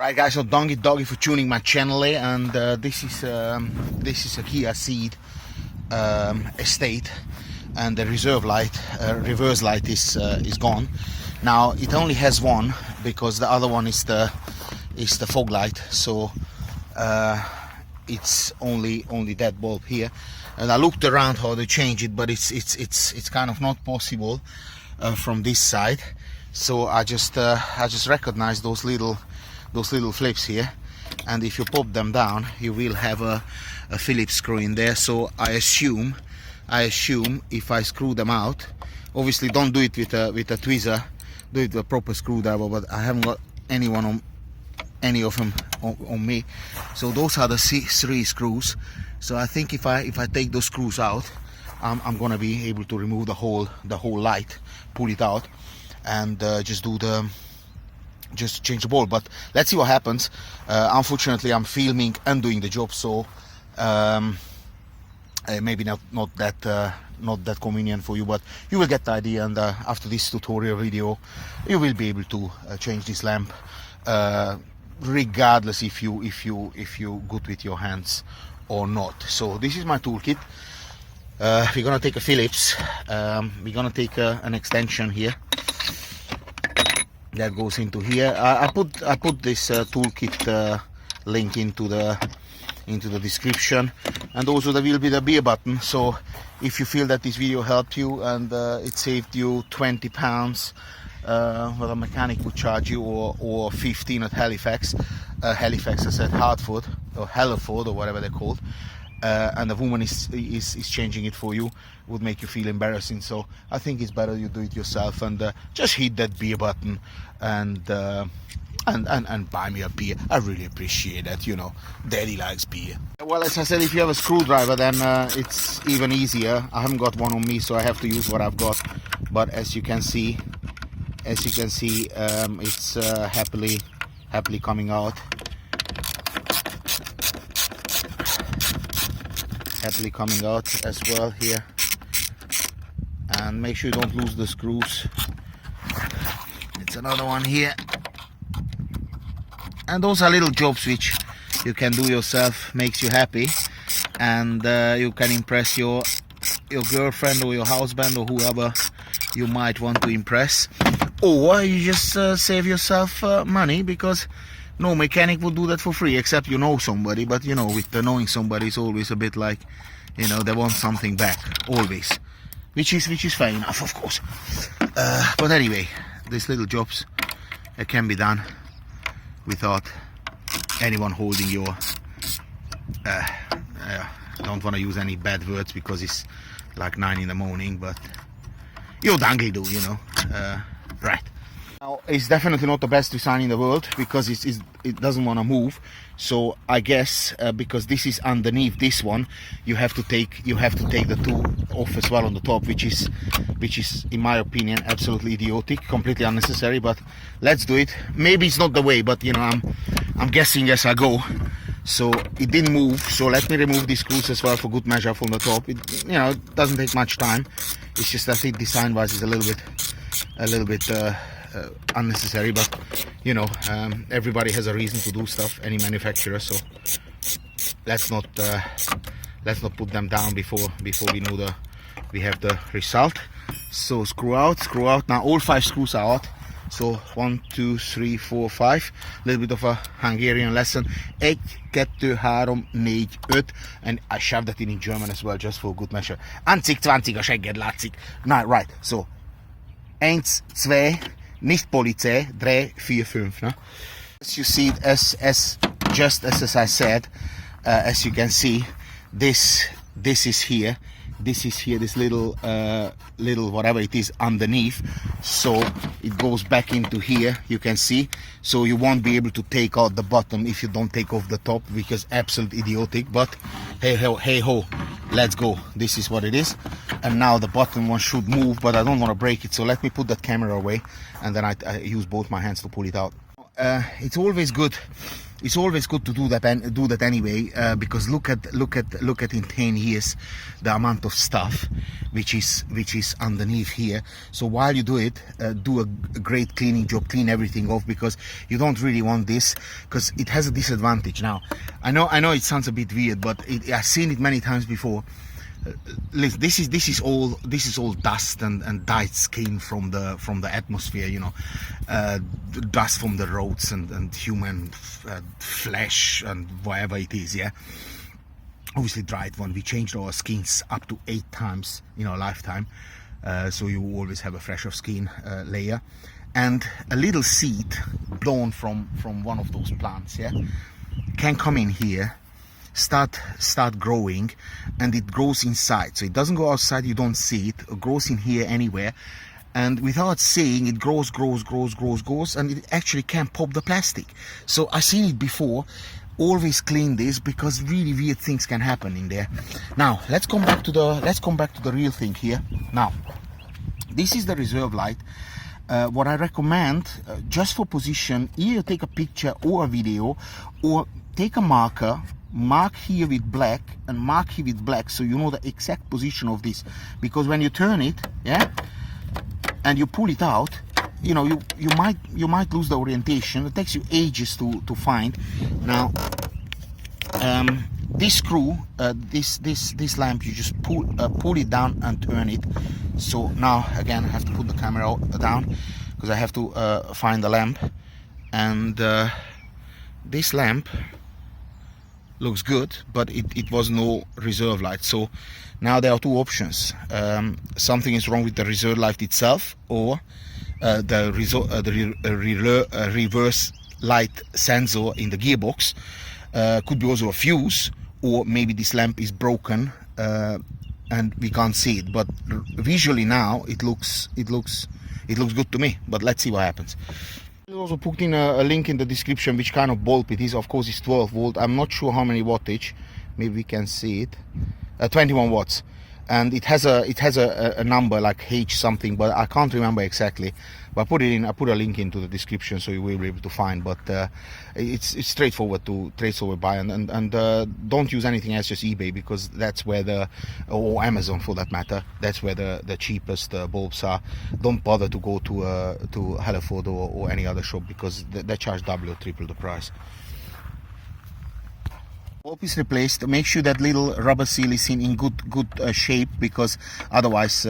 Right guys, so doggy for tuning my channel, and this is a KIA CEED Estate, and the reverse light is gone. Now it only has one because the other one is the fog light, so it's only that bulb here. And I looked around how to change it, but it's kind of not possible from this side. So I just recognized those little flips here, and if you pop them down you will have a Phillips screw in there. So I assume if I screw them out, obviously don't do it with a tweezer, do it with a proper screwdriver, but I haven't got any of them on me. So those are the three screws. So I think if I take those screws out, I'm gonna be able to remove the whole light, pull it out, and just change the bulb. But let's see what happens. Unfortunately I'm filming and doing the job, so maybe not that convenient for you, but you will get the idea. And after this tutorial video you will be able to change this lamp, regardless if you good with your hands or not. So this is my toolkit. We're gonna take a Phillips, we're gonna take an extension here that goes into here. I put this toolkit link into the description, and also there will be the beer button. So if you feel that this video helped you and it saved you £20 what a mechanic would charge you, or 15 at Halifax, I said Hartford or Hellerford or whatever they're called, and the woman is changing it for you, would make you feel embarrassing. So I think it's better you do it yourself, and just hit that beer button and buy me a beer. I really appreciate that, you know, daddy likes beer. Well, as I said, if you have a screwdriver, then it's even easier. I haven't got one on me, so I have to use what I've got. But as you can see, it's happily coming out. Happily coming out as well here. And make sure you don't lose the screws. It's another one here. And those are little jobs which you can do yourself, makes you happy, and you can impress your girlfriend or your husband or whoever you might want to impress. Or you just save yourself money, because no mechanic will do that for free, except you know somebody. But you know, with the knowing somebody, it's always a bit like, you know, they want something back, always, which is fair enough, of course. But anyway, these little jobs can be done without anyone holding your don't want to use any bad words because it's like 9 in the morning, but your dangle do, you know. Right. Now, it's definitely not the best design in the world, because it doesn't want to move. So I guess because this is underneath this one, you have to take the two off as well on the top, which is in my opinion absolutely idiotic, completely unnecessary. But let's do it. Maybe it's not the way, but you know, I'm guessing as I go. So it didn't move, so let me remove these screws as well for good measure from the top. It doesn't take much time. It's just, I think design wise is a little bit unnecessary, but you know, everybody has a reason to do stuff, any manufacturer. So let's not put them down before we know we have the result. So screw out. Now all 5 screws are out. So 1, 2, 3, 4, 5. A little bit of a Hungarian lesson. 1, 2, 3, 4, 5. And I shoved that in German as well, just for good measure. 20, 20 a segged látszik. Now, right. So 1, 2, nicht Polizei, 3, 4, 5. No? As you see, as I said, as you can see, this is here. This is here, this little whatever it is underneath. So it goes back into here, you can see. So you won't be able to take out the bottom if you don't take off the top, because absolutely idiotic. But hey ho, let's go. This is what it is. And now the bottom one should move, but I don't want to break it. So let me put that camera away, and then I use both my hands to pull it out. It's always good it's always good to do that anyway, because look at in 10 years the amount of stuff which is underneath here. So while you do it, do a great cleaning job, clean everything off, because you don't really want this, because it has a disadvantage. Now I know it sounds a bit weird, but I've seen it many times before. This is all dust and dyed skin from the atmosphere, you know, dust from the roads and human flesh and whatever it is. Yeah, obviously dried one. We changed our skins up to 8 times in our lifetime, so you always have a fresher skin layer. And a little seed blown from one of those plants, yeah, can come in here, start growing, and it grows inside. So it doesn't go outside, you don't see it. It grows in here anywhere, and without saying, it grows, and it actually can pop the plastic. So I've seen it before. Always clean this, because really weird things can happen in there. Now let's come back to the real thing here. Now this is the reserve light. What I recommend, just for position, either take a picture or a video, or take a marker, mark here with black and mark here with black, so you know the exact position of this. Because when you turn it, yeah, and you pull it out, you know, you might lose the orientation. It takes you ages to find. Now this screw, this lamp, you just pull it down and turn it. So now again I have to put the camera down, because I have to find the lamp. And this lamp looks good, but it was no reserve light. So now there are 2 options. Something is wrong with the reserve light itself, or the reverse light sensor in the gearbox. Could be also a fuse, or maybe this lamp is broken and we can't see it. But visually now it looks good to me. But let's see what happens. I also put in a link in the description which kind of bulb it is. Of course it's 12 volt. I'm not sure how many wattage. Maybe we can see it. 21 watts. And it has a number like H something, but I can't remember exactly. But I put a link into the description, so you will be able to find. But it's straightforward to buy, and don't use anything else, just eBay, because that's where or Amazon for that matter, that's where the cheapest bulbs are. Don't bother to go to Hereford or any other shop, because they charge double or triple the price. Bulb is replaced. Make sure that little rubber seal is in good shape, because otherwise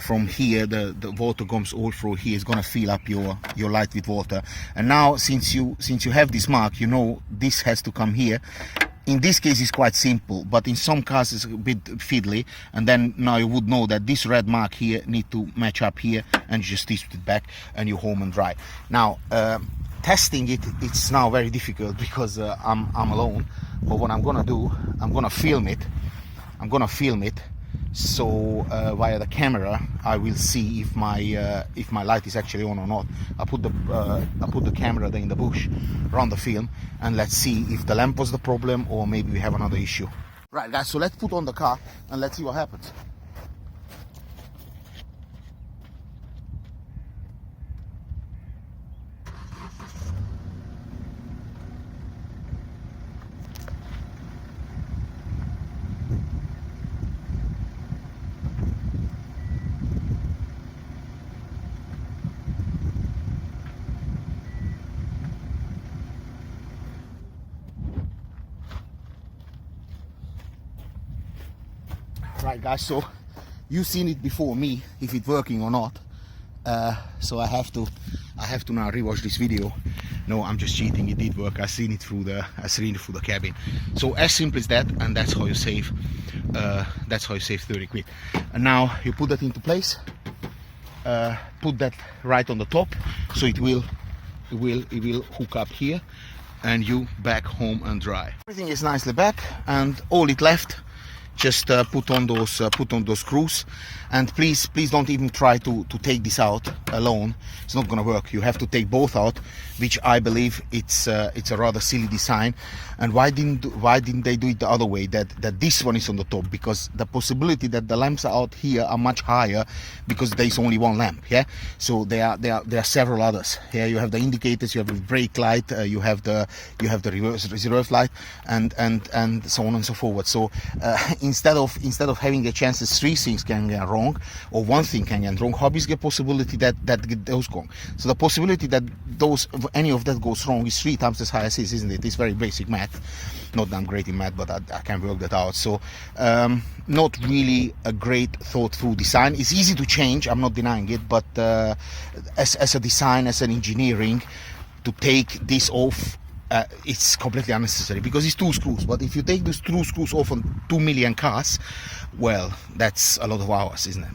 from here the water comes all through here. It's gonna fill up your light with water. And now since you have this mark, you know this has to come here. In this case it's quite simple, but in some cars it's a bit fiddly, and then now you would know that this red mark here need to match up here, and you just stitch it back and you're home and dry. Now testing it's now very difficult, because I'm alone. But what I'm gonna do, I'm gonna film it, so via the camera I will see if my light is actually on or not. I put the camera there in the bush, run the film, and let's see if the lamp was the problem, or maybe we have another issue. Right guys, so let's put on the car and let's see what happens. Right guys, so you've seen it before me, if it's working or not. So I have to now rewatch this video. No, I'm just cheating. It did work. I seen it through the cabin. So as simple as that, and that's how you save 30 quid. And now you put that into place. Put that right on the top, so it will hook up here, and you back home and dry. Everything is nicely back, and all it left just put on those screws, and please don't even try to take this out alone. It's not gonna work. You have to take both out, which I believe it's a rather silly design. And why didn't they do it the other way, that this one is on the top? Because the possibility that the lamps are out here are much higher, because there is only one lamp. Yeah, so there are several others. Here you have the indicators, you have the brake light, you have the reserve light, and so on and so forth. So instead of having a chance that three things can get wrong, or one thing can get wrong, how is the possibility that those go wrong? So the possibility that any of that goes wrong is 3 times as high as this, isn't it? It's very basic math. Not that I'm great in math, but I can work that out. So not really a great thought through design. It's easy to change, I'm not denying it, but as a design, as an engineering, to take this off, it's completely unnecessary, because it's 2 screws. But if you take those 2 screws off on 2 million cars, well, that's a lot of hours, isn't it?